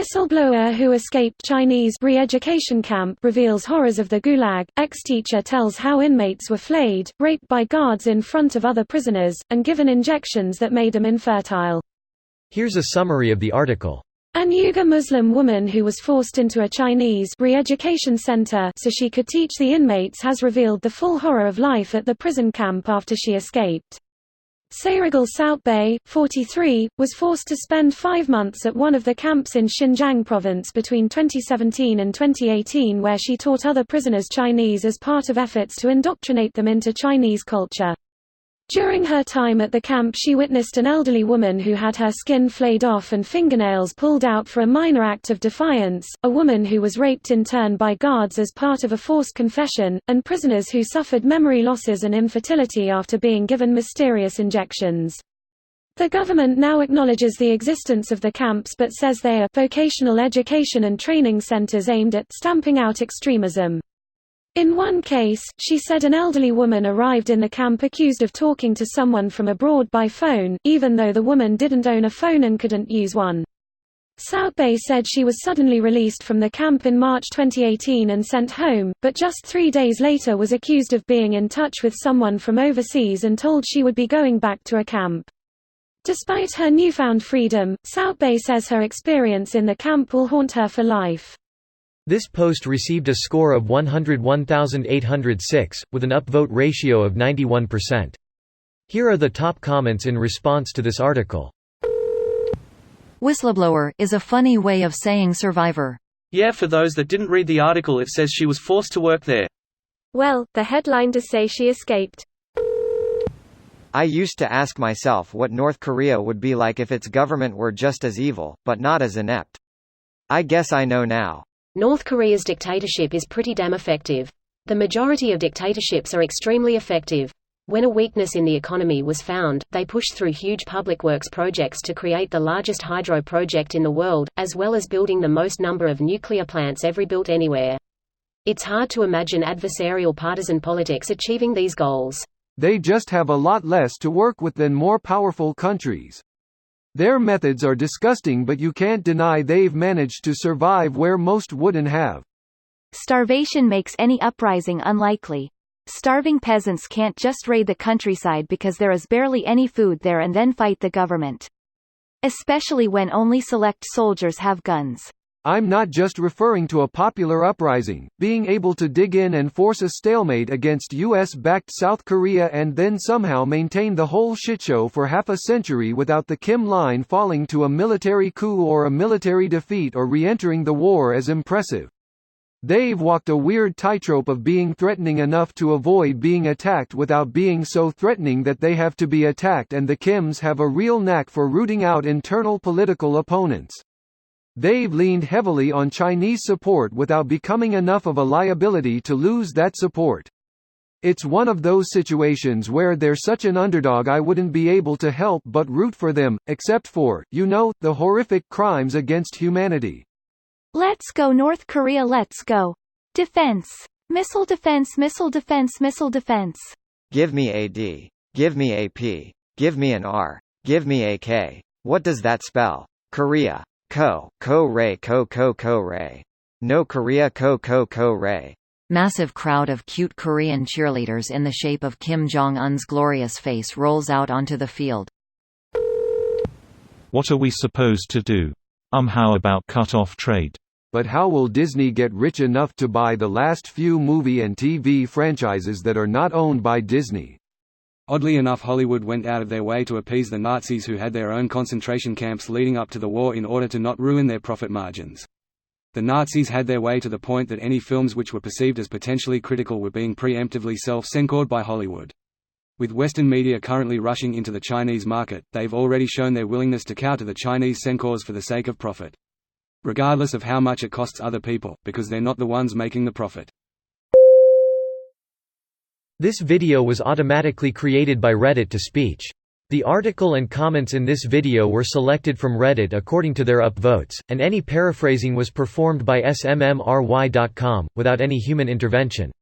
Whistleblower who escaped Chinese re-education camp reveals horrors of the gulag. Ex-teacher tells how inmates were flayed, raped by guards in front of other prisoners, and given injections that made them infertile. Here's a summary of the article. An Uyghur Muslim woman who was forced into a Chinese re-education center so she could teach the inmates has revealed the full horror of life at the prison camp after she escaped. Sayrigal Sautbay, 43, was forced to spend 5 months at one of the camps in Xinjiang province between 2017 and 2018 where she taught other prisoners Chinese as part of efforts to indoctrinate them into Chinese culture. During her time at the camp she witnessed an elderly woman who had her skin flayed off and fingernails pulled out for a minor act of defiance, a woman who was raped in turn by guards as part of a forced confession, and prisoners who suffered memory losses and infertility after being given mysterious injections. The government now acknowledges the existence of the camps but says they are vocational education and training centers aimed at stamping out extremism. In one case, she said an elderly woman arrived in the camp accused of talking to someone from abroad by phone, even though the woman didn't own a phone and couldn't use one. Sautbay said she was suddenly released from the camp in March 2018 and sent home, but just 3 days later was accused of being in touch with someone from overseas and told she would be going back to a camp. Despite her newfound freedom, Sautbay says her experience in the camp will haunt her for life. This post received a score of 101,806, with an upvote ratio of 91%. Here are the top comments in response to this article. Whistleblower is a funny way of saying survivor. Yeah, for those that didn't read the article, it says she was forced to work there. Well, the headline does say she escaped. I used to ask myself what North Korea would be like if its government were just as evil, but not as inept. I guess I know now. North Korea's dictatorship is pretty damn effective. The majority of dictatorships are extremely effective. When a weakness in the economy was found, they pushed through huge public works projects to create the largest hydro project in the world, as well as building the most number of nuclear plants ever built anywhere. It's hard to imagine adversarial partisan politics achieving these goals. They just have a lot less to work with than more powerful countries. Their methods are disgusting, but you can't deny they've managed to survive where most wouldn't have. Starvation makes any uprising unlikely. Starving peasants can't just raid the countryside because there is barely any food there and then fight the government. Especially when only select soldiers have guns. I'm not just referring to a popular uprising, being able to dig in and force a stalemate against US-backed South Korea and then somehow maintain the whole shitshow for half a century without the Kim line falling to a military coup or a military defeat or re-entering the war as impressive. They've walked a weird tightrope of being threatening enough to avoid being attacked without being so threatening that they have to be attacked, and the Kims have a real knack for rooting out internal political opponents. They've leaned heavily on Chinese support without becoming enough of a liability to lose that support. It's one of those situations where they're such an underdog I wouldn't be able to help but root for them, except for, the horrific crimes against humanity. Let's go North Korea, let's go. Defense. Missile defense, missile defense, missile defense. Give me a D. Give me a P. Give me an R. Give me a K. What does that spell? Korea. Ko-ray ko-ko-ko-ray. No Korea ko-ko-ko-ray. Massive crowd of cute Korean cheerleaders in the shape of Kim Jong-un's glorious face rolls out onto the field. What are we supposed to do? How about cut off trade? But how will Disney get rich enough to buy the last few movie and TV franchises that are not owned by Disney? Oddly enough, Hollywood went out of their way to appease the Nazis who had their own concentration camps leading up to the war in order to not ruin their profit margins. The Nazis had their way to the point that any films which were perceived as potentially critical were being preemptively self-censored by Hollywood. With Western media currently rushing into the Chinese market, they've already shown their willingness to counter the Chinese censors for the sake of profit. Regardless of how much it costs other people, because they're not the ones making the profit. This video was automatically created by Reddit to speech. The article and comments in this video were selected from Reddit according to their upvotes, and any paraphrasing was performed by smmry.com, without any human intervention.